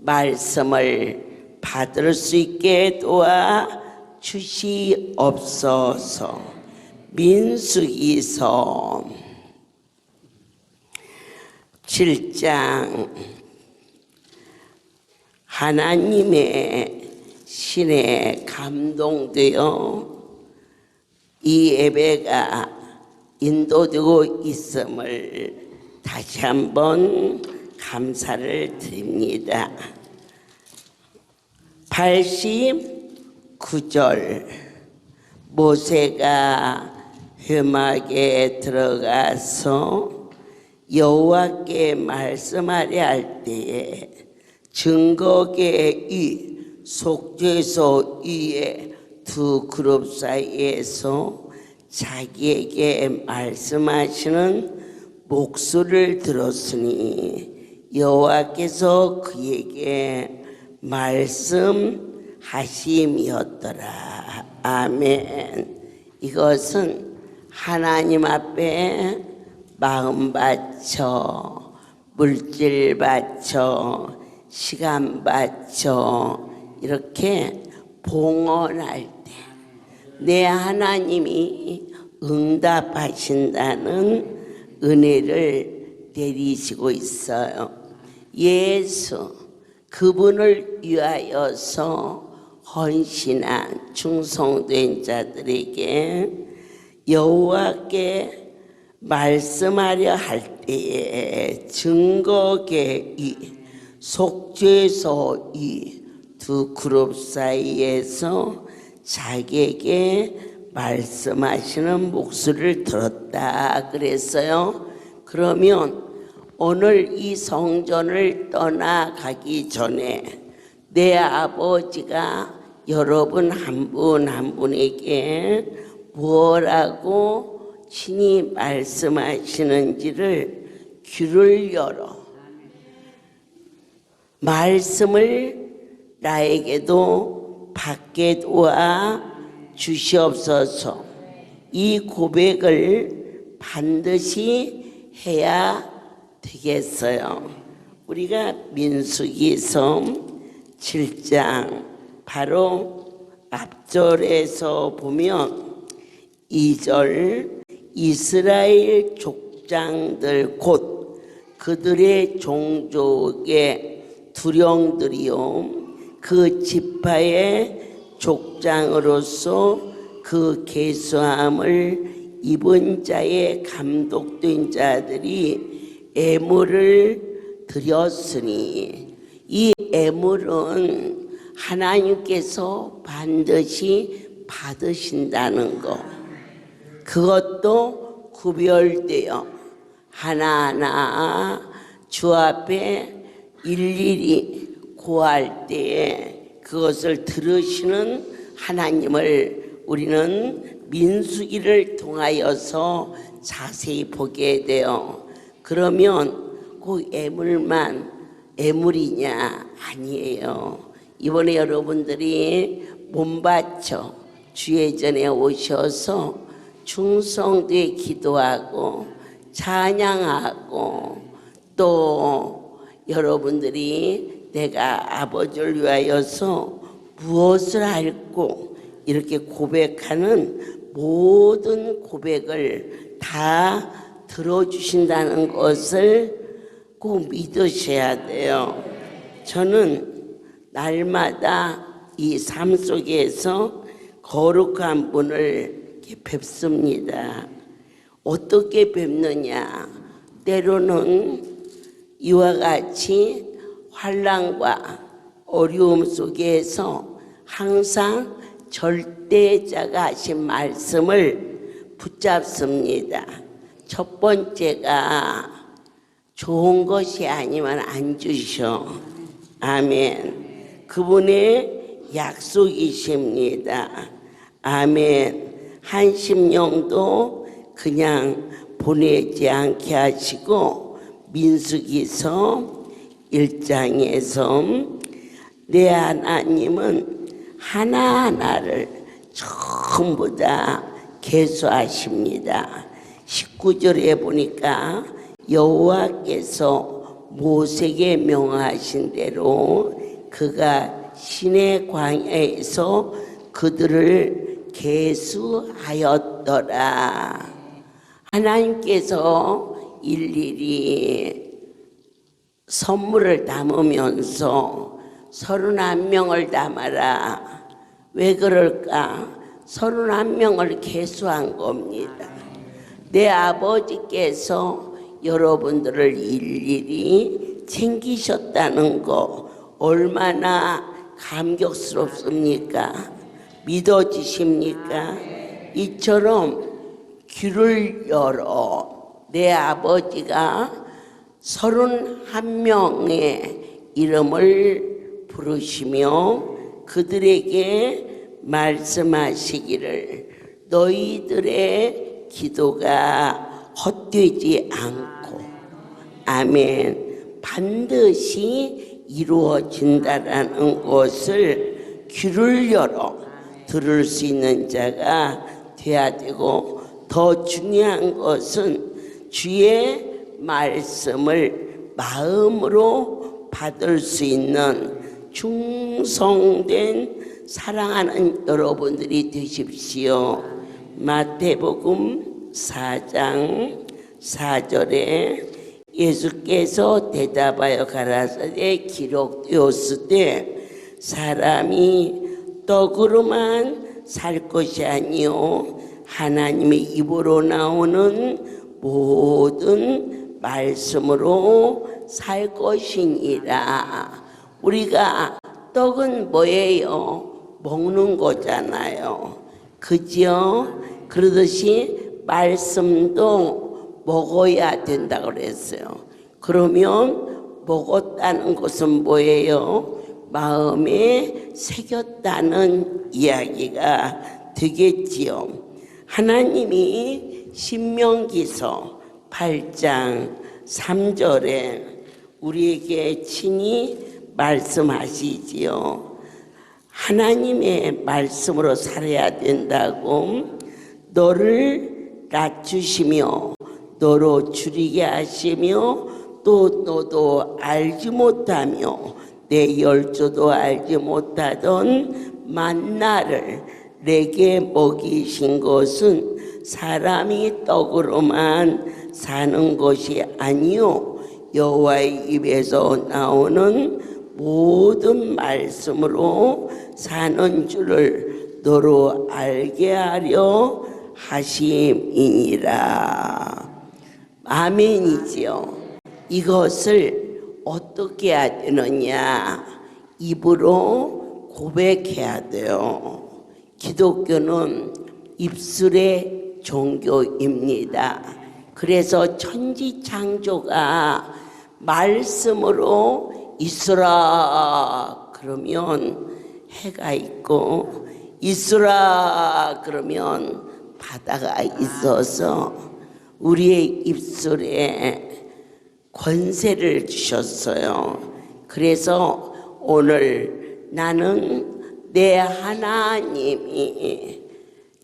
말씀을 받을 수 있게 도와 주시옵소서. 민수기서 7장 하나님의 신에 감동되어 이 예배가 인도되고 있음을 다시 한번 감사를 드립니다. 89절 모세가 회막에 들어가서 여호와께 말씀하려 할 때에 증거계 위 속죄소 위에 두 그룹 사이에서 자기에게 말씀하시는 목소리를 들었으니 여호와께서 그에게 말씀하심이었더라. 아멘. 이것은 하나님 앞에 마음 바쳐, 물질 바쳐, 시간 바쳐 이렇게 봉헌할 때 내 하나님이 응답하신다는 은혜를 내리시고 있어요. 예수 그분을 위하여서 헌신한 충성된 자들에게 여호와께 말씀하려 할 때에 증거계의 속죄소의 두 그룹 사이에서 자기에게 말씀하시는 목소리를 들었다 그랬어요. 그러면 오늘 이 성전을 떠나가기 전에 내 아버지가 여러분 한 분 한 분에게 뭐라고 친히 말씀하시는지를 귀를 열어 말씀을 나에게도 받게 도와 주시옵소서. 이 고백을 반드시 해야 되겠어요. 우리가 민수기서 7장 바로 앞절에서 보면 2절 이스라엘 족장들 곧 그들의 종족의 두령들이요 그 지파의 족장으로서 그 계수함을 입은 자의 감독된 자들이 애물을 드렸으니 이 애물은 하나님께서 반드시 받으신다는 것, 그것도 구별되어 하나하나 주 앞에 일일이 구할 때에 그것을 들으시는 하나님을 우리는 민수기를 통하여서 자세히 보게 돼요. 그러면 그 애물만 애물이냐? 아니에요. 이번에 여러분들이 몸바쳐 주의 전에 오셔서 충성되게 기도하고 찬양하고 또 여러분들이 내가 아버지를 위하여서 무엇을 할고 이렇게 고백하는 모든 고백을 다 들어주신다는 것을 꼭 믿으셔야 돼요. 저는 날마다 이 삶 속에서 거룩한 분을 뵙습니다. 어떻게 뵙느냐? 때로는 이와 같이 환난과 어려움 속에서 항상 절대자가 하신 말씀을 붙잡습니다. 첫 번째가 좋은 것이 아니면 안 주셔. 아멘. 그분의 약속이십니다. 아멘. 한 심령도 그냥 보내지 않게 하시고 민수기서 1장에서 내 하나님은 하나하나를 전부 다 계수하십니다. 19절에 보니까 여호와께서 모세에게 명하신 대로 그가 시내 광야에서 그들을 계수하였더라. 하나님께서 일일이 선물을 담으면서 31명을 담아라. 왜 그럴까? 31명을 계수한 겁니다. 내 아버지께서 여러분들을 일일이 챙기셨다는 거 얼마나 감격스럽습니까? 믿어지십니까? 이처럼 귀를 열어 내 아버지가 31명의 이름을 부르시며 그들에게 말씀하시기를 너희들의 기도가 헛되지 않고 아멘 반드시 이루어진다라는 것을 귀를 열어 들을 수 있는 자가 돼야 되고 더 중요한 것은 주의 말씀을 마음으로 받을 수 있는 충성된 사랑하는 여러분들이 되십시오. 마태복음 4장 4절에 예수께서 대답하여 가라사대 기록되었을 때 사람이 떡으로만 살 것이 아니요 하나님의 입으로 나오는 모든 말씀으로 살 것이니라. 우리가 떡은 뭐예요? 먹는 거잖아요. 그죠? 그러듯이 말씀도 먹어야 된다고 그랬어요. 그러면 먹었다는 것은 뭐예요? 마음에 새겼다는 이야기가 되겠지요. 하나님이 신명기서 8장 3절에 우리에게 친히 말씀하시지요. 하나님의 말씀으로 살아야 된다고. 너를 낮추시며 너로 줄이게 하시며 또 너도 알지 못하며 내 열조도 알지 못하던 만나를 내게 먹이신 것은 사람이 떡으로만 사는 것이 아니요 여호와의 입에서 나오는 모든 말씀으로 사는 줄을 너로 알게 하려 하심이니라. 아멘이지요. 이것을 어떻게 해야 되느냐? 입으로 고백해야 돼요. 기독교는 입술의 종교입니다. 그래서 천지창조가 말씀으로 있으라 그러면 해가 있고, 있으라 그러면 바다가 있어서 우리의 입술에 권세를 주셨어요. 그래서 오늘 나는 내 하나님이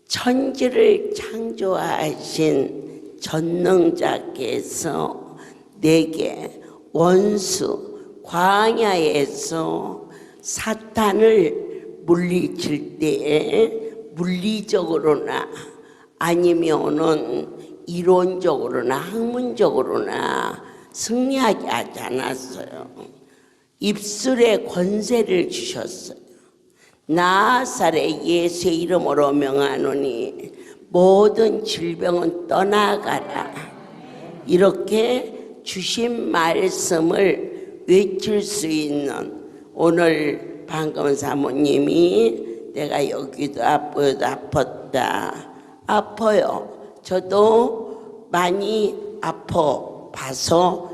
천지를 창조하신 전능자께서 내게 원수 광야에서 사탄을 물리칠 때에 물리적으로나 아니면은 이론적으로나 학문적으로나 승리하게 하지 않았어요. 입술에 권세를 주셨어요. 나사렛 예수의 이름으로 명하노니 모든 질병은 떠나가라. 이렇게 주신 말씀을 외칠 수 있는, 오늘 방금 사모님이 내가 여기도 아팠다. 아파요. 저도 많이 봐서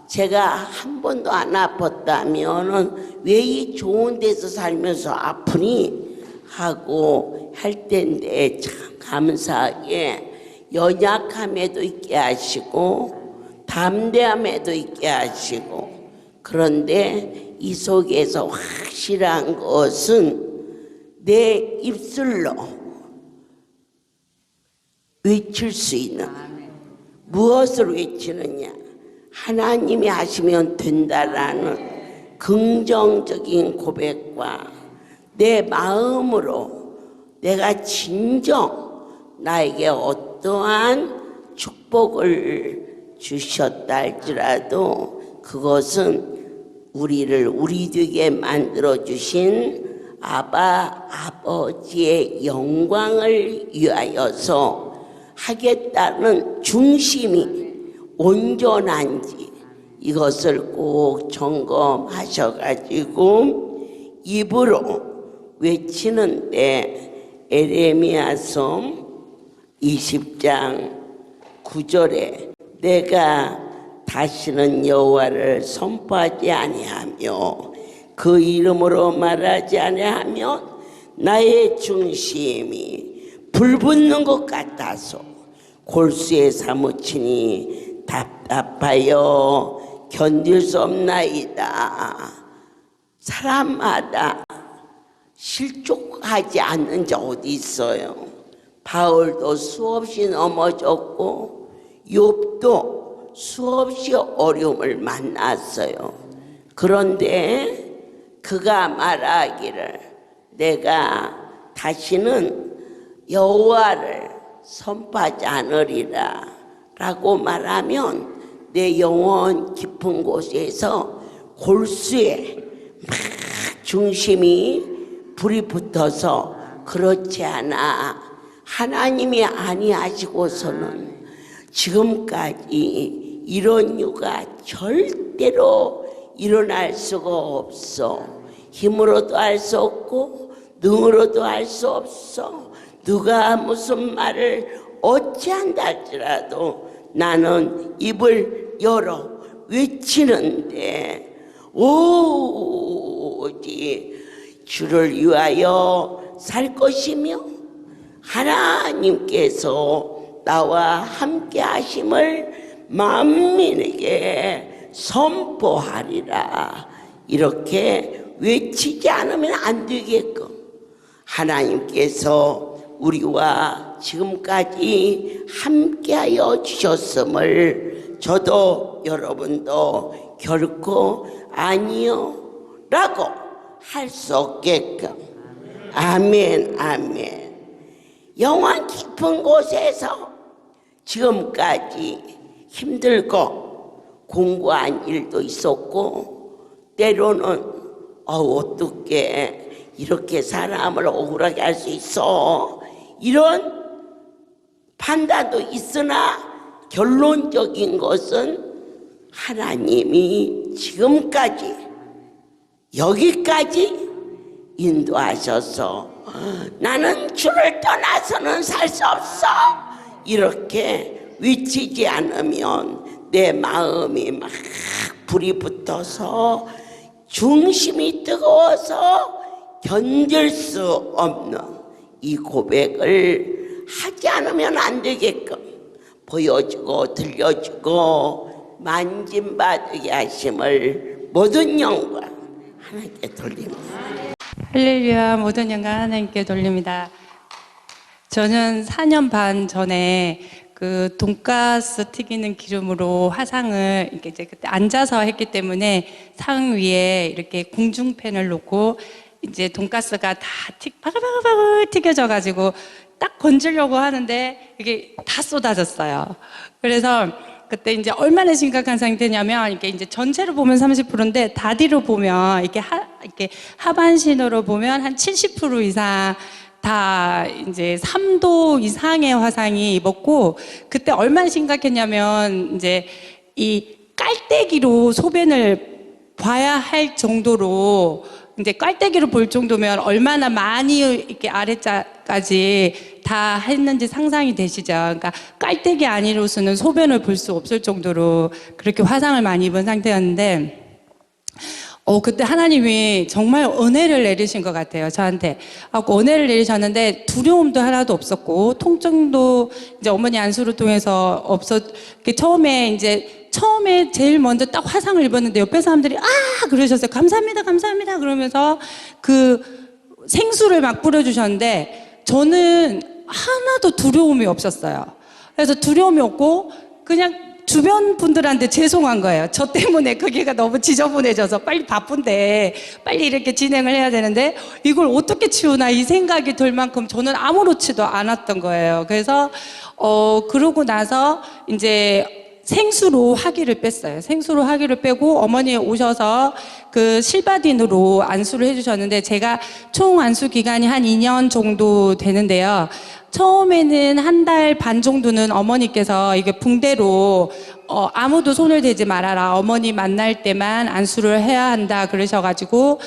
제가 한 번도 안 아팠다면은 왜 이 좋은 데서 살면서 아프니 하고 할 텐데, 참 감사하게 연약함에도 있게 하시고 담대함에도 있게 하시고. 그런데 이 속에서 확실한 것은 내 입술로 외칠 수 있는, 무엇을 외치느냐? 하나님이 하시면 된다라는 긍정적인 고백과 내 마음으로 내가 진정 나에게 어떠한 축복을 주셨다 할지라도 그것은 우리 되게 만들어 주신 아버지의 영광을 위하여서 하겠다는 중심이 온전한지 이것을 꼭 점검하셔가지고 입으로 외치는데, 에레미야서 20장 9절에 내가 다시는 여호와를 선포하지 아니하며 그 이름으로 말하지 아니하면 나의 중심이 불붙는 것 같아서 골수에 사무치니 답답하여 견딜 수 없나이다. 사람마다 실족하지 않는 자 어디 있어요? 바울도 수없이 넘어졌고 욥도 수없이 어려움을 만났어요. 그런데 그가 말하기를 내가 다시는 여호와를 선포하지 않으리라 라고 말하면 내 영혼 깊은 곳에서 골수에 막 중심이 불이 붙어서 그렇지 않아. 하나님이 아니하시고서는 지금까지 이런 일가 절대로 일어날 수가 없어. 힘으로도 할 수 없고 능으로도 할 수 없어. 누가 무슨 말을 어찌한다 할지라도 나는 입을 열어 외치는데 오직 주를 위하여 살 것이며 하나님께서 나와 함께 하심을 만민에게 선포하리라. 이렇게 외치지 않으면 안 되게끔 하나님께서 우리와 지금까지 함께하여 주셨음을 저도 여러분도 결코 아니요 라고 할 수 없게끔. 아멘, 아멘. 영원 깊은 곳에서 지금까지 힘들고 공부한 일도 있었고 때로는 어떻게 이렇게 사람을 억울하게 할 수 있어, 이런 판단도 있으나 결론적인 것은 하나님이 지금까지 여기까지 인도하셔서 나는 주를 떠나서는 살 수 없어 이렇게 외치지 않으면 내 마음이 막 불이 붙어서 중심이 뜨거워서 견딜 수 없는 이 고백을 하지 않으면 안 되게끔 보여주고 들려주고 만짐받게 하심을 모든 영광 하나님께 돌립니다. 할렐루야. 모든 영광 하나님께 돌립니다. 저는 4년 반 전에 그 돈가스 튀기는 기름으로 화상을 이렇게 이제 그때 앉아서 했기 때문에 상 위에 이렇게 공중팬을 놓고 이제 돈가스가 다 바글바글 튀겨져 가지고 딱 건지려고 하는데 이게 다 쏟아졌어요. 그래서 그때 이제 얼마나 심각한 상태냐면 이게 이제 전체로 보면 30%인데 다리로 보면 이렇게 하반신으로 보면 한 70% 이상 다 이제 3도 이상의 화상이 입었고, 그때 얼마나 심각했냐면 이제 이 깔때기로 소변을 봐야 할 정도로, 이제 깔때기로 볼 정도면 얼마나 많이 이렇게 아래자까지 다 했는지 상상이 되시죠? 그러니까 깔때기 아니로서는 소변을 볼 수 없을 정도로 그렇게 화상을 많이 입은 상태였는데, 그때 하나님이 정말 은혜를 내리신 것 같아요, 저한테. 은혜를 내리셨는데 두려움도 하나도 없었고, 통증도 이제 어머니 안수를 통해서 처음에 제일 먼저 딱 화상을 입었는데 옆에 사람들이 그러셨어요. 감사합니다, 감사합니다. 그러면서 그 생수를 막 뿌려주셨는데 저는 하나도 두려움이 없었어요. 그래서 두려움이 없고 그냥 주변 분들한테 죄송한 거예요. 저 때문에 거기가 너무 지저분해져서 빨리 바쁜데 빨리 이렇게 진행을 해야 되는데 이걸 어떻게 치우나 이 생각이 들 만큼 저는 아무렇지도 않았던 거예요. 그래서 그러고 나서 이제 생수로 하기를 뺐어요. 생수로 하기를 빼고 어머니 오셔서 그 실바딘으로 안수를 해주셨는데 제가 총 안수 기간이 한 2년 정도 되는데요. 처음에는 1달 반 정도는 어머니께서 이게 붕대로 아무도 손을 대지 말아라. 어머니 만날 때만 안수를 해야 한다. 그러셔가지고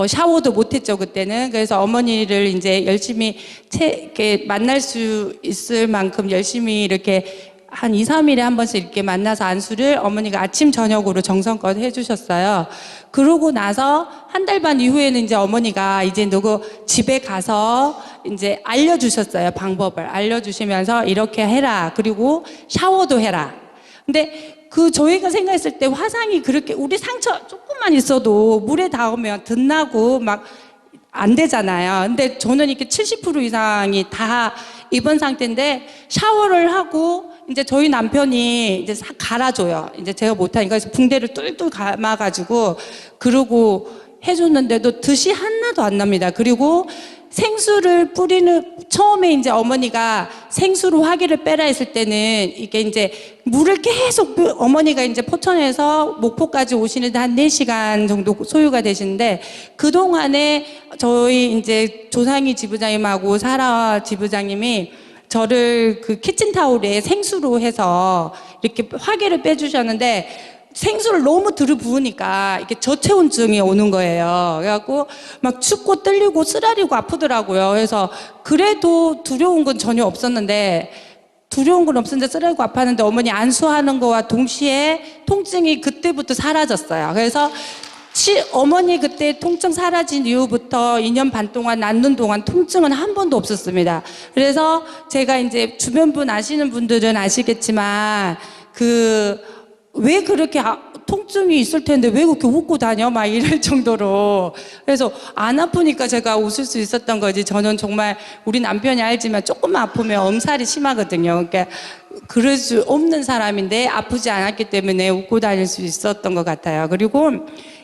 샤워도 못했죠, 그때는. 그래서 어머니를 이제 열심히 이렇게 만날 수 있을 만큼 열심히 이렇게 한 2, 3일에 한 번씩 이렇게 만나서 안수를 어머니가 아침, 저녁으로 정성껏 해주셨어요. 그러고 나서 1달 반 이후에는 이제 어머니가 이제 누구 집에 가서 이제 알려주셨어요. 방법을 알려주시면서 이렇게 해라. 그리고 샤워도 해라. 근데 저희가 생각했을 때 화상이 그렇게 우리 상처 조금만 있어도 물에 닿으면 덧나고 막 안 되잖아요. 근데 저는 이렇게 70% 이상이 다 입은 상태인데 샤워를 하고 이제 저희 남편이 이제 갈아줘요. 이제 제가 못하니까 그래서 붕대를 뚫뚫 감아가지고 그러고 해줬는데도 덧이 하나도 안 납니다. 그리고 생수를 처음에 이제 어머니가 생수로 화기를 빼라 했을 때는 이게 이제 물을 계속 어머니가 이제 포천에서 목포까지 오시는데 한 4시간 정도 소요가 되시는데 그동안에 저희 이제 조상희 지부장님하고 사라 지부장님이 저를 그 키친타올에 생수로 해서 이렇게 화기를 빼주셨는데 생수를 너무 들이부으니까 이렇게 저체온증이 오는 거예요. 그래갖고 막 춥고 떨리고 쓰라리고 아프더라고요. 그래서 그래도 두려운 건 전혀 없었는데 쓰라리고 아팠는데 어머니 안수하는 거와 동시에 통증이 그때부터 사라졌어요. 그래서 어머니 그때 통증 사라진 이후부터 2년 반 동안 낫는 동안 통증은 한 번도 없었습니다. 그래서 제가 이제 주변 분 아시는 분들은 아시겠지만 왜 그렇게 통증이 있을 텐데 왜 그렇게 웃고 다녀? 막 이럴 정도로. 그래서 안 아프니까 제가 웃을 수 있었던 거지. 저는 정말 우리 남편이 알지만 조금만 아프면 엄살이 심하거든요. 그러니까 그럴 수 없는 사람인데 아프지 않았기 때문에 웃고 다닐 수 있었던 것 같아요. 그리고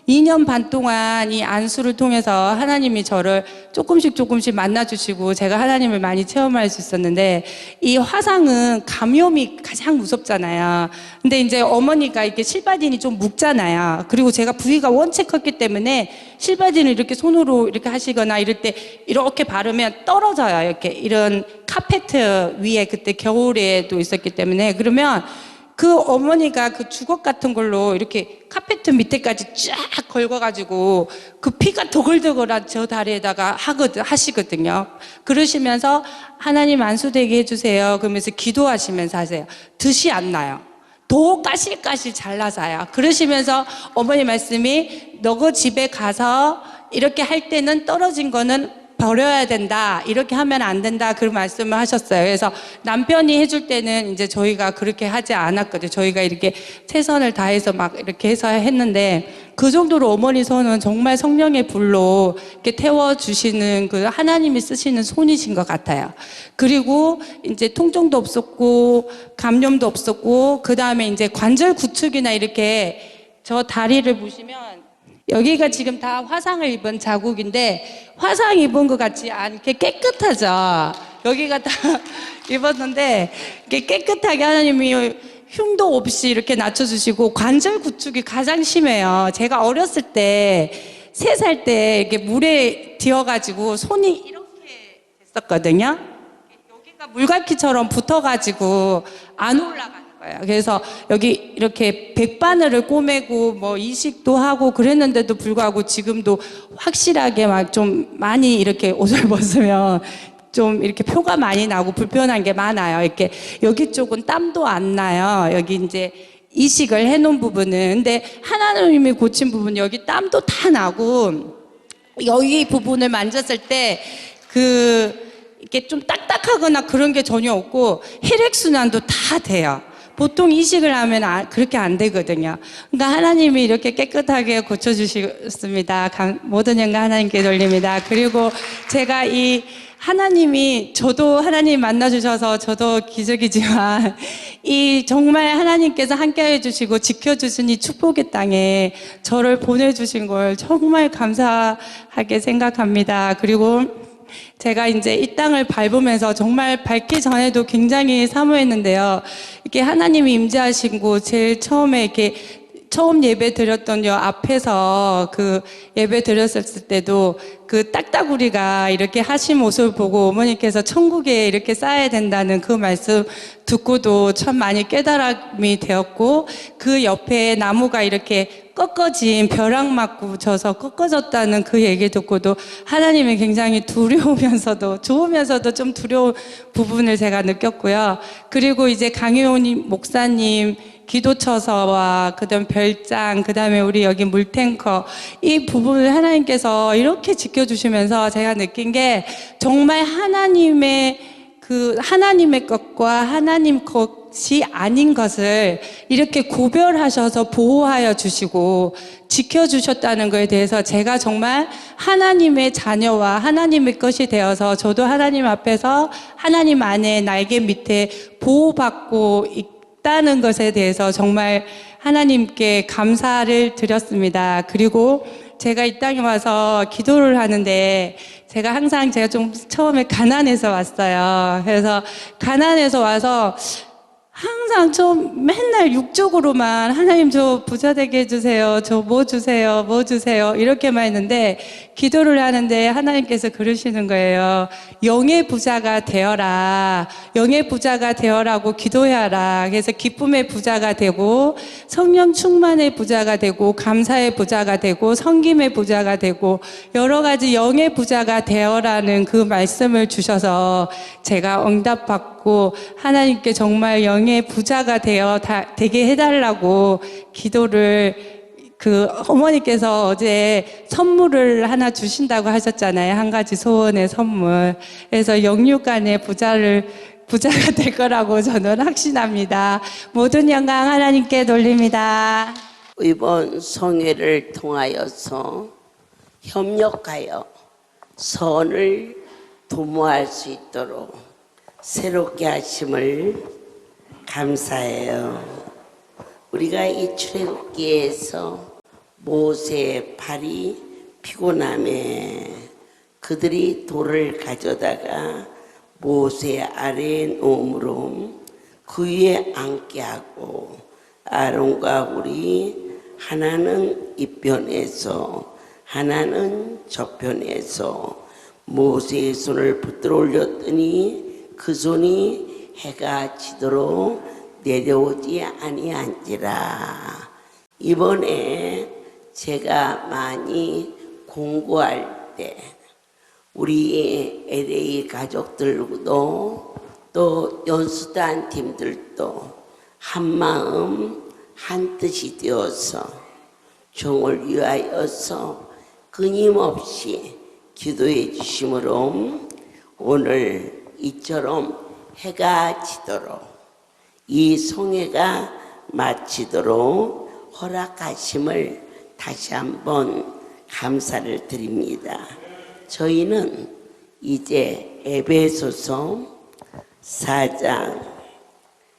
2년 반 동안 이 안수를 통해서 하나님이 저를 조금씩 만나주시고 제가 하나님을 많이 체험할 수 있었는데 이 화상은 감염이 가장 무섭잖아요. 근데 이제 어머니가 이렇게 실바딘이 좀 묵잖아요. 그리고 제가 부위가 원체 컸기 때문에 실바딘을 이렇게 손으로 이렇게 하시거나 이럴 때 이렇게 바르면 떨어져요. 이렇게 이런 카페트 위에 그때 겨울에도 있었기 때문에 그러면 그 어머니가 그 주걱 같은 걸로 이렇게 카페트 밑에까지 쫙 걸어가지고 그 피가 더글더글한 저 다리에다가 하시거든요. 그러시면서 하나님 안수되게 해주세요. 그러면서 기도하시면서 하세요. 덧이 안 나요. 더 까실까실 잘라서요. 그러시면서 어머니 말씀이 너가 집에 가서 이렇게 할 때는 떨어진 거는 버려야 된다. 이렇게 하면 안 된다. 그런 말씀을 하셨어요. 그래서 남편이 해줄 때는 이제 저희가 그렇게 하지 않았거든요. 저희가 이렇게 최선을 다해서 막 이렇게 해서 했는데 그 정도로 어머니 손은 정말 성령의 불로 이렇게 태워주시는 그 하나님이 쓰시는 손이신 것 같아요. 그리고 이제 통증도 없었고 감염도 없었고 그 다음에 이제 관절 구축이나 이렇게 저 다리를 보시면 여기가 지금 다 화상을 입은 자국인데 화상 입은 것 같지 않게 깨끗하죠. 여기가 다 입었는데 이렇게 깨끗하게 하나님이 흉도 없이 이렇게 낮춰주시고 관절 구축이 가장 심해요. 제가 어렸을 때 3살 때 이렇게 물에 뒤어가지고 손이 이렇게 됐었거든요. 여기가 물갈퀴처럼 붙어가지고 안 올라가요. 그래서 여기 이렇게 백바늘을 꼬매고 뭐 이식도 하고 그랬는데도 불구하고 지금도 확실하게 막 좀 많이 이렇게 옷을 벗으면 좀 이렇게 표가 많이 나고 불편한 게 많아요. 이렇게 여기 쪽은 땀도 안 나요. 여기 이제 이식을 해놓은 부분은. 근데 하나님이 고친 부분 여기 땀도 다 나고 여기 부분을 만졌을 때 이렇게 좀 딱딱하거나 그런 게 전혀 없고 혈액순환도 다 돼요. 보통 이식을 하면 그렇게 안 되거든요. 그러니까 하나님이 이렇게 깨끗하게 고쳐주셨습니다. 모든 영광 하나님께 돌립니다. 그리고 제가 하나님이 저도 하나님 만나주셔서 저도 기적이지만 정말 하나님께서 함께해 주시고 지켜주신 이 축복의 땅에 저를 보내주신 걸 정말 감사하게 생각합니다. 그리고 제가 이제 이 땅을 밟으면서 정말 밟기 전에도 굉장히 사모했는데요. 이렇게 하나님이 임재하시고 제일 처음에 이렇게 처음 예배 드렸던 요 앞에서 그 예배 드렸을 때도 그 딱따구리가 이렇게 하신 모습을 보고 어머니께서 천국에 이렇게 쌓아야 된다는 그 말씀 듣고도 참 많이 깨달음이 되었고 그 옆에 나무가 이렇게 꺾어진 벼락 맞고 져서 꺾어졌다는 그 얘기 듣고도 하나님이 굉장히 두려우면서도 좋으면서도 좀 두려운 부분을 제가 느꼈고요. 그리고 이제 강효님 목사님 기도처서와 그다음 별장 그다음에 우리 여기 물탱커 이 부분을 하나님께서 이렇게 지켜주시면서 제가 느낀 게 정말 하나님의 것과 하나님 것이 아닌 것을 이렇게 구별하셔서 보호하여 주시고 지켜주셨다는 것에 대해서 제가 정말 하나님의 자녀와 하나님의 것이 되어서 저도 하나님 앞에서 하나님 안에 날개 밑에 보호받고 있다는 것에 대해서 정말 하나님께 감사를 드렸습니다. 그리고 제가 이 땅에 와서 기도를 하는데 제가 좀 처음에 가난해서 왔어요. 그래서 가난해서 와서 항상 좀 맨날 육적으로만 하나님 저 부자 되게 해주세요. 저 뭐 주세요. 뭐 주세요. 이렇게만 했는데 기도를 하는데 하나님께서 그러시는 거예요. 영의 부자가 되어라. 영의 부자가 되어라고 기도해라. 그래서 기쁨의 부자가 되고 성령 충만의 부자가 되고 감사의 부자가 되고 섬김의 부자가 되고 여러 가지 영의 부자가 되어라는 그 말씀을 주셔서 제가 응답받고 하나님께 정말 영의 부자가 되게 해달라고 기도를 그 어머니께서 어제 선물을 하나 주신다고 하셨잖아요. 한 가지 소원의 선물. 그래서 영육간의 부자가 될 거라고 저는 확신합니다. 모든 영광 하나님께 돌립니다. 이번 성회를 통하여서 협력하여 선을 도모할 수 있도록 새롭게 하심을 감사해요. 우리가 이 출애굽기에서 모세의 팔이 피곤함에 그들이 돌을 가져다가 모세 아래에 놓음으로 그 위에 앉게 하고 아론과 훌이 하나는 이편에서 하나는 저편에서 모세의 손을 붙들어 올렸더니 그 손이 해가 지도록 내려오지 아니한지라. 이번에 제가 많이 공부할 때 우리 LA 가족들도 또 연수단 팀들도 한마음 한뜻이 되어서 종을 위하여서 끊임없이 기도해 주심으로 오늘 이처럼 해가 지도록 이 성회가 마치도록 허락하심을 다시 한번 감사를 드립니다. 저희는 이제 에베소서 4장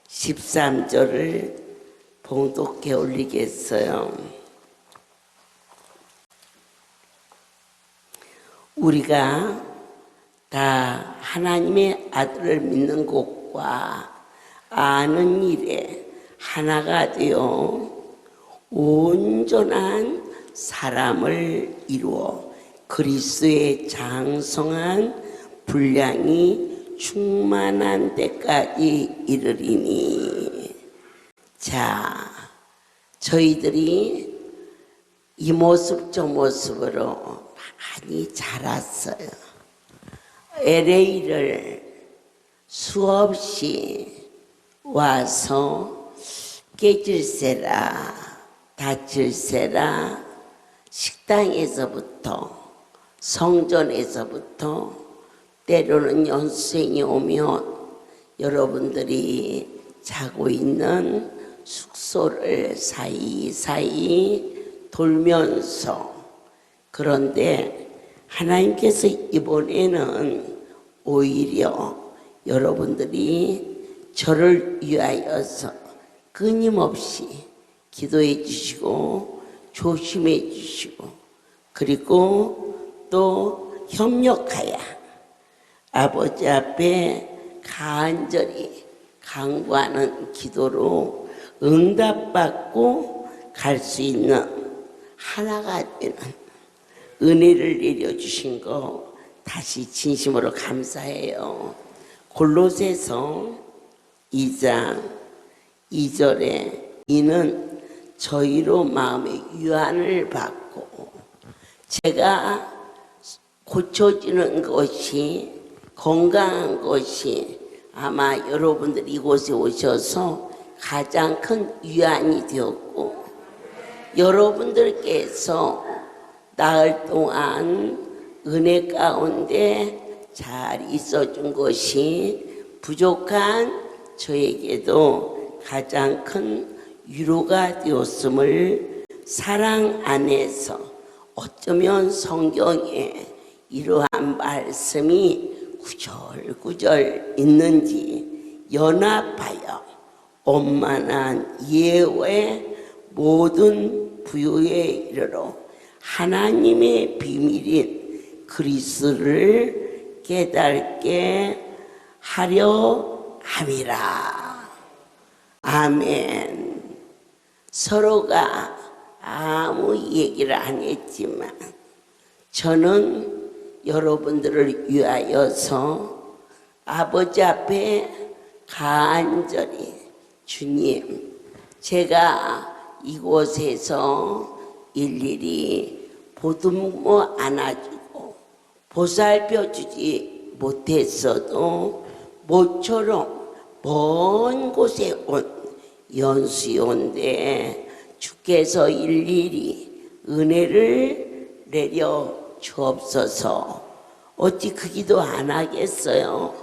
13절을 봉독해 올리겠어요. 우리가 다 하나님의 아들을 믿는 것과 아는 일에 하나가 되어 온전한 사람을 이루어 그리스도의 장성한 분량이 충만한 데까지 이르리니. 자, 저희들이 이 모습 저 모습으로 많이 자랐어요. LA를 수없이 와서 깨질세라 다칠세라 식당에서부터 성전에서부터 때로는 연수생이 오면 여러분들이 자고 있는 숙소를 사이사이 돌면서, 그런데 하나님께서 이번에는 오히려 여러분들이 저를 위하여서 끊임없이 기도해 주시고 조심해 주시고 그리고 또 협력하여 아버지 앞에 간절히 간구하는 기도로 응답받고 갈 수 있는 하나가 되는 은혜를 내려주신 거 다시 진심으로 감사해요. 골로새서 2장 2절에 이는 저희로 마음의 유한을 받고 제가 고쳐지는 것이 건강한 것이 아마 여러분들 이곳에 오셔서 가장 큰 위안이 되었고, 여러분들께서 나흘 동안 은혜 가운데 잘 있어준 것이 부족한 저에게도 가장 큰 위로가 되었음을 사랑 안에서 어쩌면 성경에 이러한 말씀이 구절구절 있는지 연합하여 원만한 예외 모든 부유에 이르러 하나님의 비밀인 그리스도를 깨닫게 하려 함이라. 아멘. 서로가 아무 얘기를 안 했지만 저는 여러분들을 위하여서 아버지 앞에 간절히 주님, 제가 이곳에서 일일이 보듬어 안아주고 보살펴 주지 못했어도 모처럼 먼 곳에 온 연수요인데 주께서 일일이 은혜를 내려 주옵소서. 어찌 그 기도 안 하겠어요?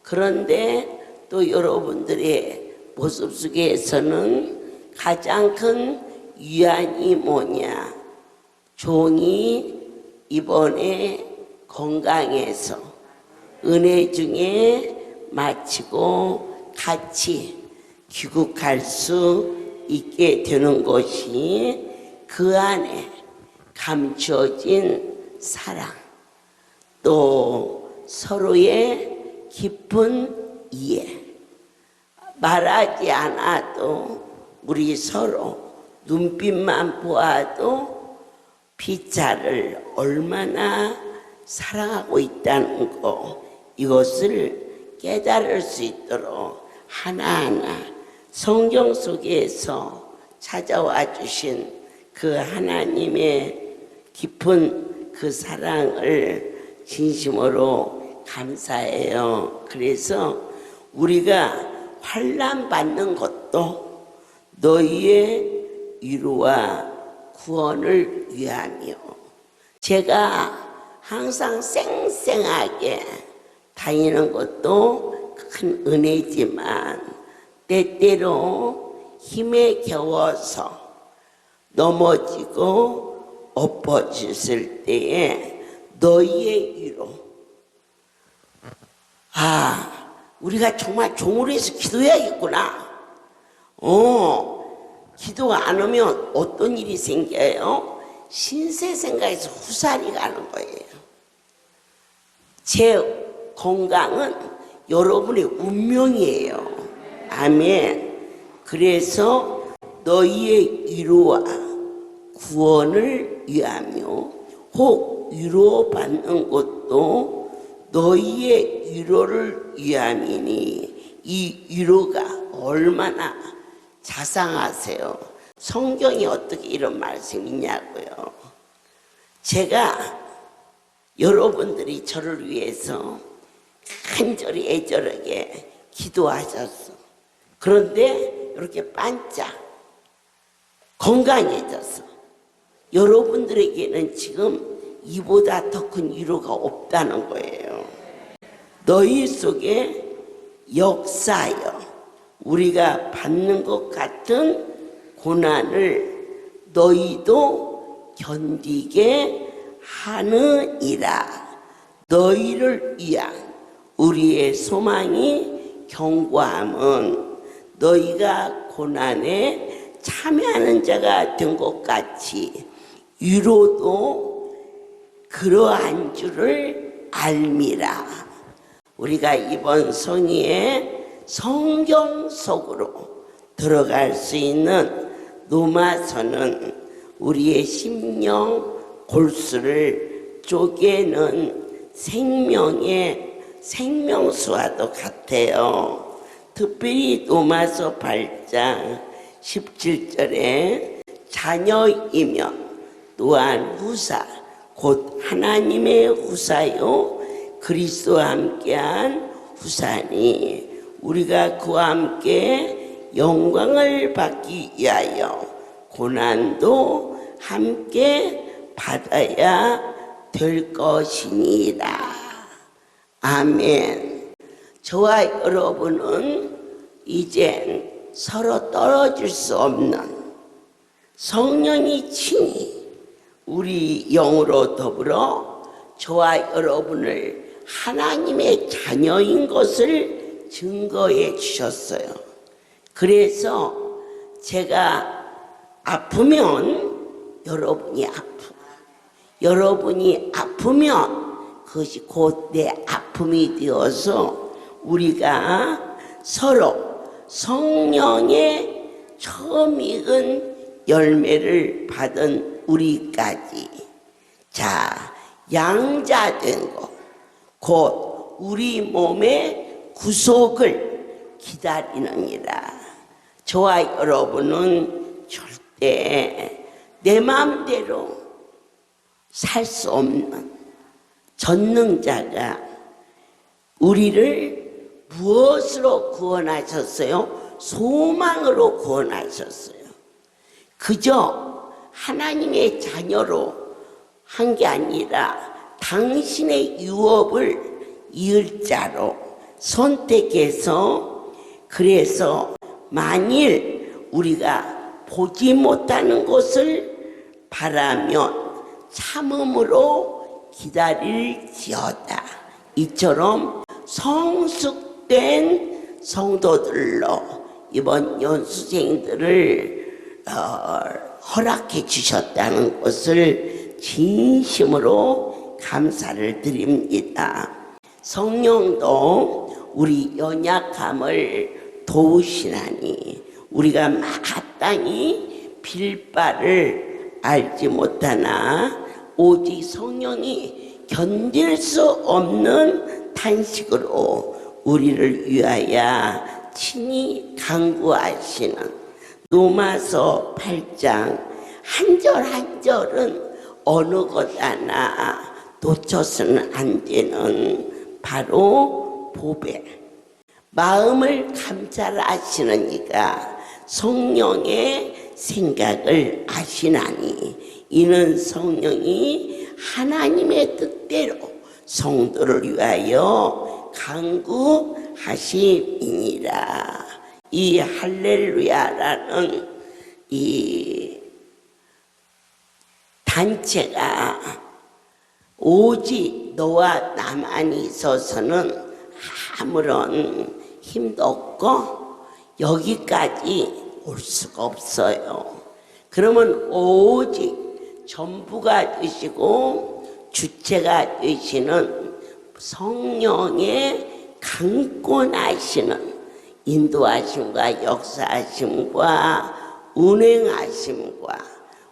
그런데 또 여러분들의 모습 속에서는 가장 큰 위안이 뭐냐? 종이 이번에 건강해서 은혜 중에 마치고 같이 귀국할 수 있게 되는 것이 그 안에 감춰진 사랑, 또 서로의 깊은 이해, 말하지 않아도 우리 서로 눈빛만 보아도 피차를 얼마나 사랑하고 있다는 거, 이것을 깨달을 수 있도록 하나하나 성경 속에서 찾아와 주신 그 하나님의 깊은 그 사랑을 진심으로 감사해요. 그래서 우리가 환난 받는 것도 너희의 위로와 구원을 위하며, 제가 항상 쌩쌩하게 다니는 것도 큰 은혜지만 때때로 힘에 겨워서 넘어지고 엎어졌을 때에 너희의 위로, 우리가 정말 종으로 해서 기도해야겠구나. 기도가 안 오면 어떤 일이 생겨요? 신세 생각에서 후살이 가는 거예요. 제 건강은 여러분의 운명이에요. 아멘. 그래서 너희의 위로와 구원을 위하며, 혹 위로받는 것도 너희의 위로를 위함이니, 이 위로가 얼마나 자상하세요. 성경이 어떻게 이런 말씀이 있냐고요. 제가 여러분들이 저를 위해서 간절히 애절하게 기도하셨어. 그런데 이렇게 반짝 건강해졌어. 여러분들에게는 지금 이보다 더 큰 위로가 없다는 거예요. 너희 속에 역사여 우리가 받는 것 같은 고난을 너희도 견디게 하느니라. 너희를 위한 우리의 소망이 견고함은 너희가 고난에 참여하는 자가 된 것 같이 위로도 그러한 줄을 알미라. 우리가 이번 성의에 성경 속으로 들어갈 수 있는 로마서는 우리의 심령 골수를 쪼개는 생명의 생명수와도 같아요. 특별히 로마서 8장 17절에 자녀이면 또한 후사 곧 하나님의 후사요 그리스도와 함께한 후사니 우리가 그와 함께 영광을 받기 위하여 고난도 함께 받아야 될 것이니라. 아멘. 저와 여러분은 이젠 서로 떨어질 수 없는 성령이 친히 우리 영으로 더불어 저와 여러분을 하나님의 자녀인 것을 증거해 주셨어요. 그래서 제가 아프면 여러분이 아프면 그것이 곧 내 아픔이 되어서 우리가 서로 성령의 처음 익은 열매를 받은 우리까지 자 양자된 것 곧 우리 몸의 구속을 기다리느니라. 저와 여러분은 절대 내 마음대로 살 수 없는 전능자가 우리를 무엇으로 구원하셨어요? 소망으로 구원하셨어요. 그저 하나님의 자녀로 한 게 아니라 당신의 유업을 이을 자로 선택해서 그래서 만일 우리가 보지 못하는 것을 바라면 참음으로 기다릴지어다. 이처럼 성숙된 성도들로 이번 연수생들을 허락해 주셨다는 것을 진심으로 감사를 드립니다. 성령도 우리 연약함을 도우시나니 우리가 마땅히 빌 바를 알지 못하나 오직 성령이 견딜 수 없는 탄식으로 우리를 위하여 친히 간구하시는 로마서 8장 한 절 한 절은 어느 것 하나 놓쳐서는 안 되는 바로 보배. 마음을 감찰하시는 이가 성령의 생각을 아시나니 이는 성령이 하나님의 뜻대로 성도를 위하여 간구하심이니라. 이 할렐루야라는 이 단체가 오직 너와 나만이 있어서는 아무런 힘도 없고 여기까지 올 수가 없어요. 그러면 오직 전부가 되시고 주체가 되시는 성령의 강권하시는 인도하심과 역사하심과 운행하심과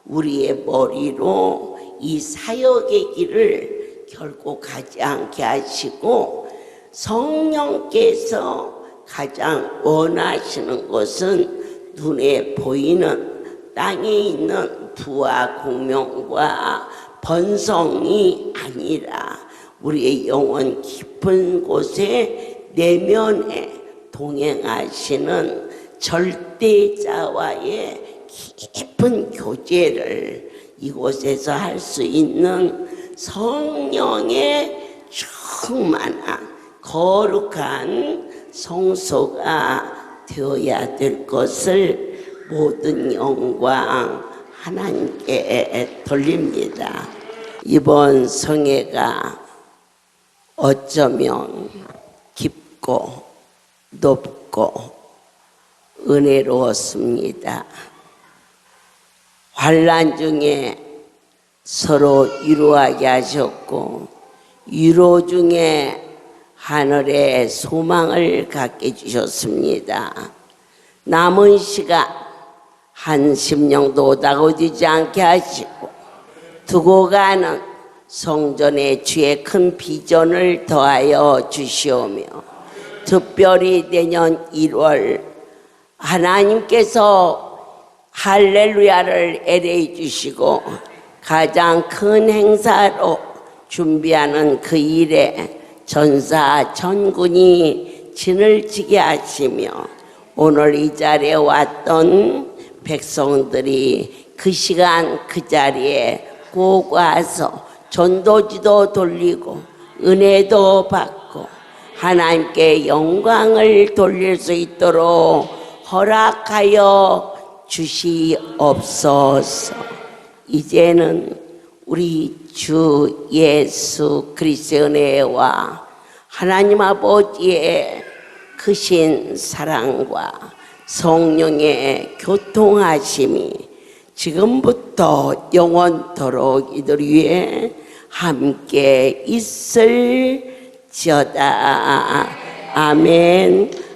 우리의 머리로 이 사역의 길을 결코 가지 않게 하시고 성령께서 가장 원하시는 것은 눈에 보이는 땅에 있는 부와 공명과 번성이 아니라 우리의 영혼 깊은 곳에 내면에 동행하시는 절대자와의 깊은 교제를 이곳에서 할 수 있는 성령의 충만한 거룩한 성소가 되어야 될 것을 모든 영광 하나님께 돌립니다. 이번 성회가 어쩌면 깊고 높고 은혜로웠습니다. 환난 중에 서로 위로하게 하셨고 위로 중에 하늘의 소망을 갖게 해주셨습니다. 남은 시간 한 심령도 오다고지지 않게 하시고 두고 가는 성전의 주의 큰 비전을 더하여 주시오며 특별히 내년 1월 하나님께서 할렐루야를 LA 주시고 가장 큰 행사로 준비하는 그 일에 전사 전군이 진을 지게 하시며 오늘 이 자리에 왔던 백성들이 그 시간 그 자리에 꼭 와서 전도지도 돌리고 은혜도 받고 하나님께 영광을 돌릴 수 있도록 허락하여 주시옵소서. 이제는 우리 주 예수 그리스도의 은혜와 하나님 아버지의 크신 사랑과 성령의 교통하심이 지금부터 영원토록 이들 위해 함께 있을지어다. 아멘.